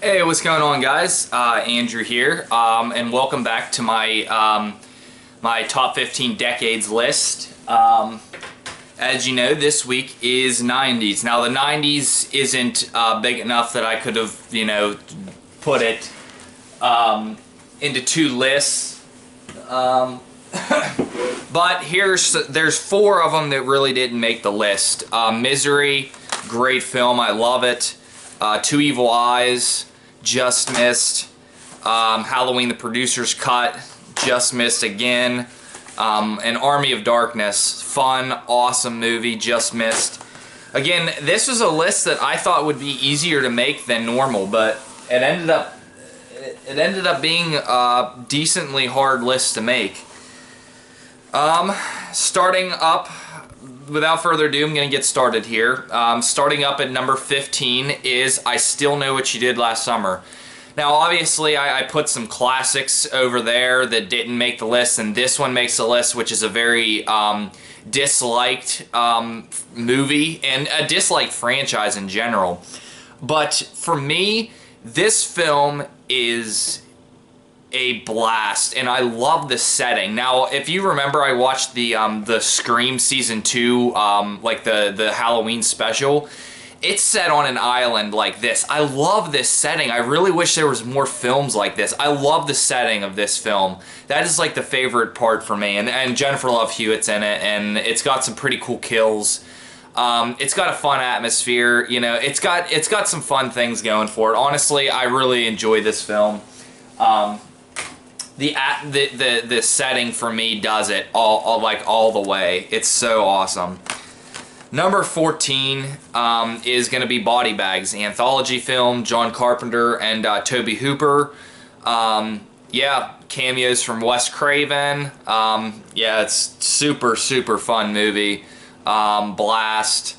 Hey, what's going on, guys? Andrew here, and welcome back to my my top 15 decades list. As you know, this week is 90s. Now, the 90s isn't big enough that I could have, you know, put it into two lists. But there's four of them that really didn't make the list. Misery, great film, I love it. Two Evil Eyes, just missed. Halloween the Producer's Cut, just missed again. An Army of Darkness, fun, awesome movie, just missed. Again, this was a list that I thought would be easier to make than normal, but it ended up being a decently hard list to make. Starting up, without further ado, I'm going to get started here. Starting up at number 15 is I Still Know What You Did Last Summer. Now, obviously, I put some classics over there that didn't make the list, and this one makes the list, which is a very disliked movie and a disliked franchise in general. But for me, this film is a blast, and I love the setting. Now, if you remember, I watched the Scream Season 2, like the Halloween special. It's set on an island like this. I love this setting. I really wish there was more films like this. I love the setting of this film. That is like the favorite part for me. And Jennifer Love Hewitt's in it, and it's got some pretty cool kills. It's got a fun atmosphere. You know, it's got some fun things going for it. Honestly, I really enjoy this film. The setting for me does it all the way. It's so awesome. Number 14 is going to be Body Bags, the anthology film, John Carpenter and Tobe Hooper. Yeah, cameos from Wes Craven. Yeah, it's super fun movie. Blast.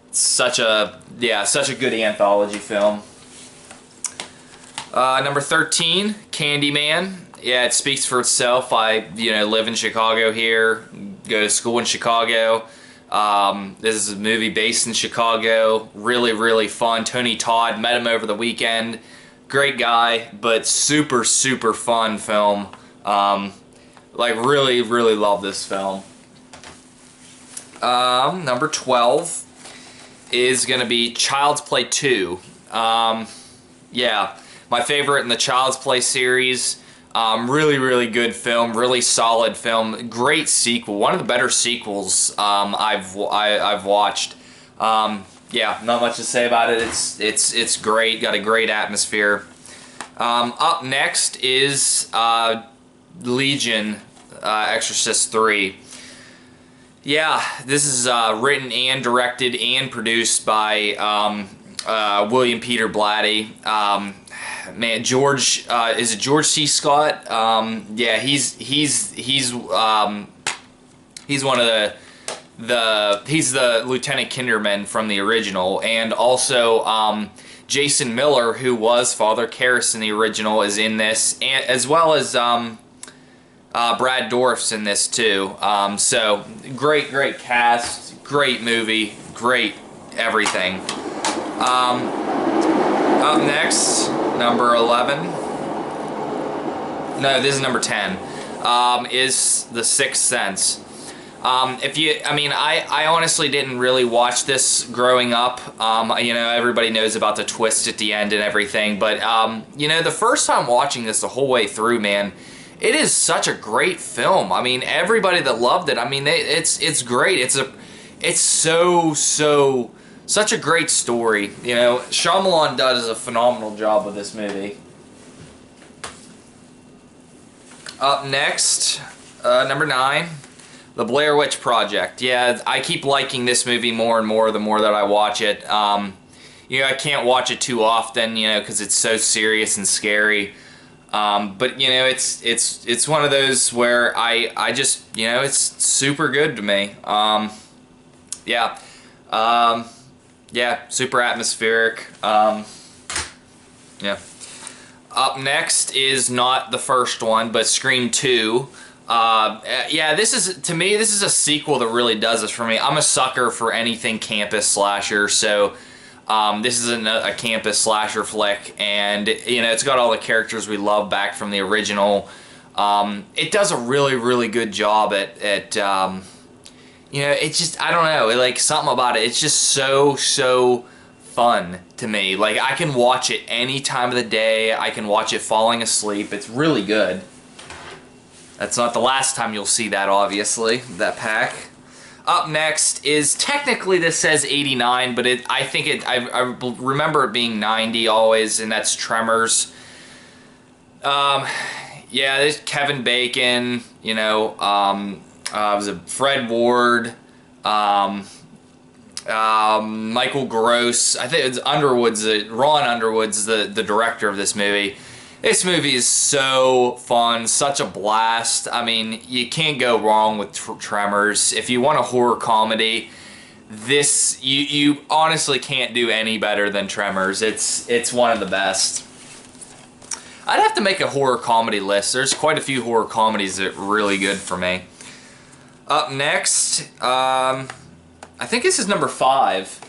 It's such a good anthology film. Number 13, Candyman. Yeah, it speaks for itself. I live in Chicago here, go to school in Chicago. This is a movie based in Chicago. Really fun. Tony Todd, met him over the weekend. Great guy, but super fun film. Like really love this film. Number 12 is gonna be Child's Play 2. Yeah, my favorite in the Child's Play series. Really good film, really solid film, great sequel, one of the better sequels I've watched. Yeah, not much to say about it. It's great, got a great atmosphere. Up next is Legion, Exorcist 3. Yeah, this is written and directed and produced by William Peter Blatty. Man, George is it George C. Scott? Yeah, he's one of he's the Lieutenant Kinderman from the original, and also Jason Miller, who was Father Karras in the original, is in this, and as well as Brad Dourif's in this too. So great cast, great movie, great everything. Up next, number 11. No, this is number 10. Is The Sixth Sense. I honestly didn't really watch this growing up. Everybody knows about the twist at the end and everything, but the first time watching this the whole way through, man, it is such a great film. I mean, everybody that loved it, I mean, it's great. It's such a great story. Shyamalan does a phenomenal job with this movie. Up next, number 9, The Blair Witch Project. Yeah, I keep liking this movie more and more the more that I watch it. I can't watch it too often, because it's so serious and scary. But it's one of those where I just, it's super good to me. Yeah. Yeah, super atmospheric. Yeah. Up next is not the first one, but Scream 2. Yeah, to me, this is a sequel that really does this for me. I'm a sucker for anything campus slasher, so This is a campus slasher flick, and you know, it's got all the characters we love back from the original. It does a really good job at you know, it's just, I don't know, like something about it. It's just so fun to me. Like, I can watch it any time of the day. I can watch it falling asleep. It's really good. That's not the last time you'll see that, obviously, that pack. Up next is, technically this says 89, but I remember it being 90 always, and that's Tremors. Yeah, there's Kevin Bacon, you know, was it Fred Ward, Michael Gross. I think it's Ron Underwood's the director of this movie. This movie is so fun, such a blast. I mean, you can't go wrong with Tremors. If you want a horror comedy, this you honestly can't do any better than Tremors. It's one of the best. I'd have to make a horror comedy list. There's quite a few horror comedies that are really good for me. Up next, I think this is number 5.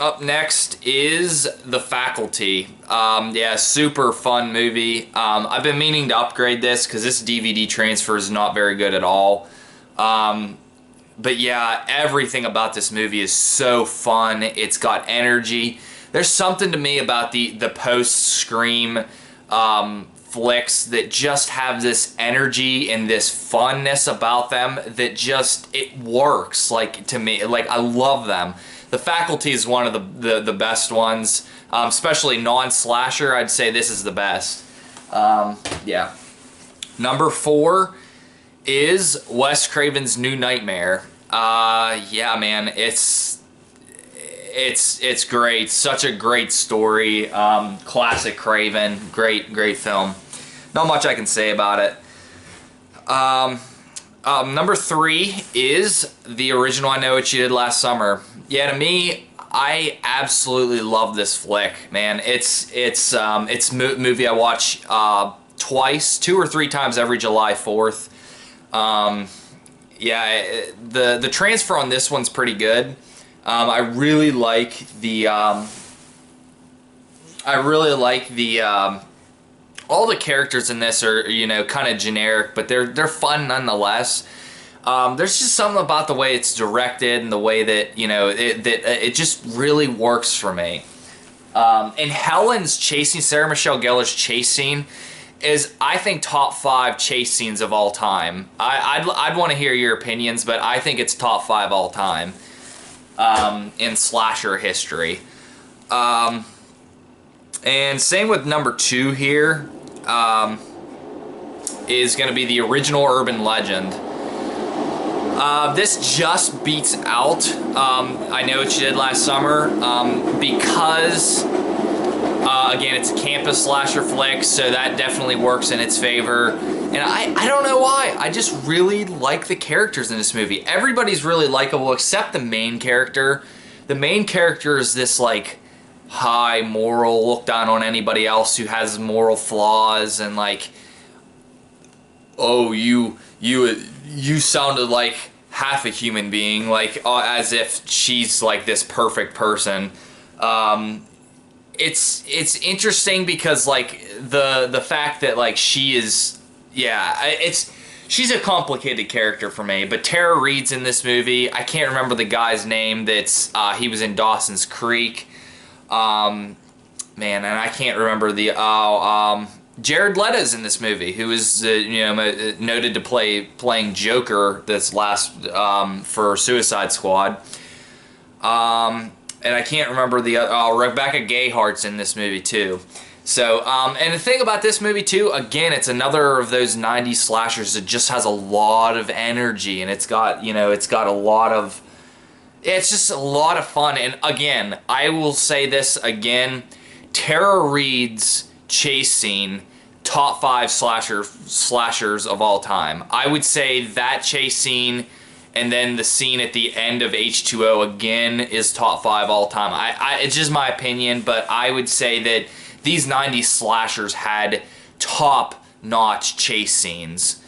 Up next is The Faculty. Yeah, super fun movie. I've been meaning to upgrade this because this DVD transfer is not very good at all. But yeah, everything about this movie is so fun. It's got energy. There's something to me about the post-Scream flicks that just have this energy and this funness about them that just, it works, like, to me. Like, I love them. The Faculty is one of the best ones, especially non-slasher. I'd say this is the best. Yeah. Number 4 is Wes Craven's New Nightmare. Yeah, man, it's great. Such a great story. Classic Craven. Great film. Not much I can say about it. Number 3 is the original I Know What You Did Last Summer. Yeah, to me, I absolutely love this flick, man. It's a movie I watch twice, 2 or 3 times every July 4th. Yeah, the transfer on this one's pretty good. I really like the all the characters in this are, you know, kind of generic, but they're fun nonetheless. There's just something about the way it's directed and the way that, you know, it just really works for me. And Helen's chase scene, Sarah Michelle Gellar's chase scene, is, I think, top 5 chase scenes of all time. I'd want to hear your opinions, but I think it's top 5 all time in slasher history. And same with number 2 here, is going to be the original Urban Legend. This just beats out I Know What You Did Last Summer because, again, it's a campus slasher flick, so that definitely works in its favor. And I don't know why. I just really like the characters in this movie. Everybody's really likable except the main character. The main character is this, like, high moral, look down on anybody else who has moral flaws, and like, oh, you sounded like half a human being, like, as if she's like this perfect person. It's interesting because, like, the fact that, like, she is, yeah, she's a complicated character for me. But Tara Reid's in this movie. I can't remember the guy's name that's he was in Dawson's Creek. Man, and I can't remember the Jared Leto's in this movie, who is you know, noted to playing Joker this last for Suicide Squad. And I can't remember the other. Rebecca Gayheart's in this movie too. So, and the thing about this movie too, again, it's another of those 90s slashers that just has a lot of energy, and it's got, you know, it's got a lot of. It's just a lot of fun. And again, I will say this again, Tara Reid's chase scene, top 5 slashers of all time. I would say that chase scene and then the scene at the end of H2O again is top 5 all time. It's just my opinion, but I would say that these 90s slashers had top-notch chase scenes.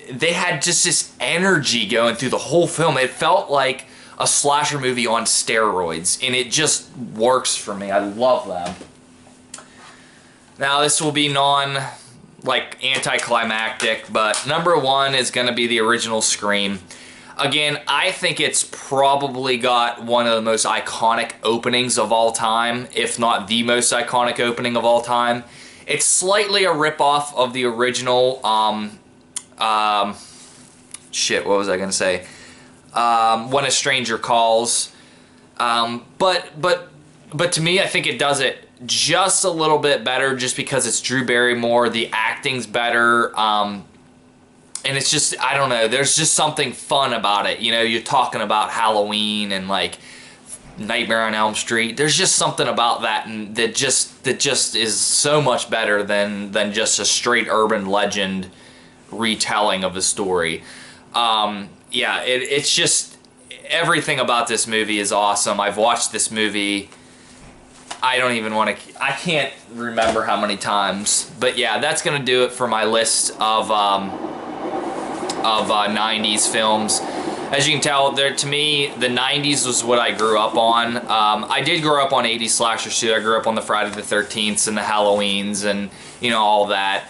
They had just this energy going through the whole film. It felt like a slasher movie on steroids, and it just works for me. I love them. Now this will be anticlimactic, but number 1 is going to be the original Scream. Again, I think it's probably got one of the most iconic openings of all time, if not the most iconic opening of all time. It's slightly a ripoff of the original, shit, what was I going to say? When a Stranger Calls. But to me, I think it does it just a little bit better just because it's Drew Barrymore, the acting's better, and it's just, I don't know, there's just something fun about it. You know, you're talking about Halloween and like Nightmare on Elm Street. There's just something about that and that just is so much better than just a straight urban legend retelling of a story. Yeah, it's just, everything about this movie is awesome. I've watched this movie, I can't remember how many times. But yeah, that's going to do it for my list of 90s films. As you can tell, to me, the 90s was what I grew up on. I did grow up on 80s slashers too. I grew up on the Friday the 13th and the Halloweens and, you know, all that.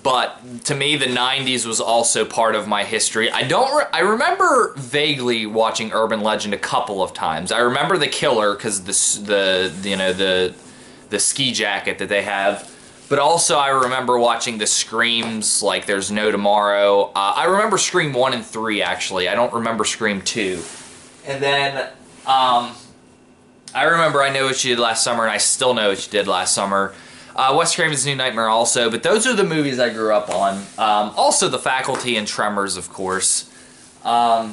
But to me, the 90s was also part of my history. I remember vaguely watching Urban Legend a couple of times. I remember The Killer because the ski jacket that they have. But also I remember watching the Screams, like There's No Tomorrow. I remember Scream 1 and 3 actually. I don't remember Scream 2. And then I remember I Know What You Did Last Summer, and I still Know What You Did Last Summer. Wes Craven's New Nightmare also, but those are the movies I grew up on. Also The Faculty and Tremors, of course. Yeah,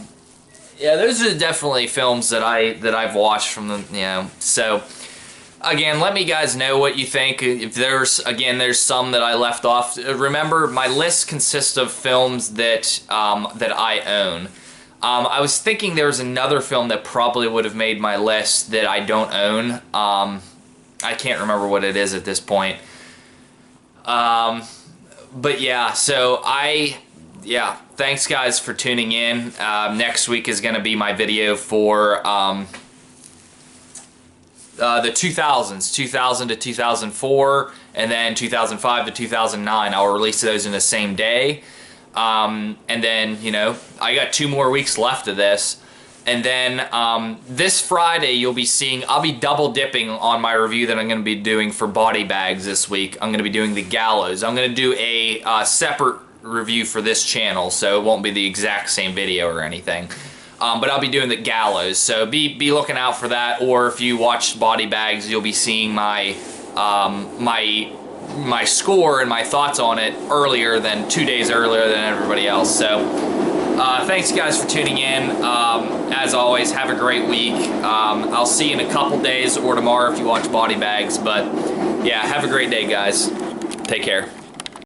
those are definitely films that I've watched from them, you know. So again, let me guys know what you think. If there's some that I left off. Remember, my list consists of films that I own. I was thinking there was another film that probably would have made my list that I don't own. I can't remember what it is at this point. But yeah, so thanks guys for tuning in. Next week is going to be my video for the 2000s, 2000 to 2004, and then 2005 to 2009. I'll release those in the same day. And then, you know, I got 2 more weeks left of this. And then this Friday you'll be seeing, I'll be double dipping on my review that I'm going to be doing for Body Bags this week. I'm going to be doing The Gallows. I'm going to do a separate review for this channel, so it won't be the exact same video or anything. But I'll be doing The Gallows, so be looking out for that. Or if you watch Body Bags, you'll be seeing my my score and my thoughts on it 2 days earlier than everybody else. So thanks guys for tuning in. As always, have a great week. I'll see you in a couple days or tomorrow if you watch Body Bags. But yeah, have a great day guys. Take care.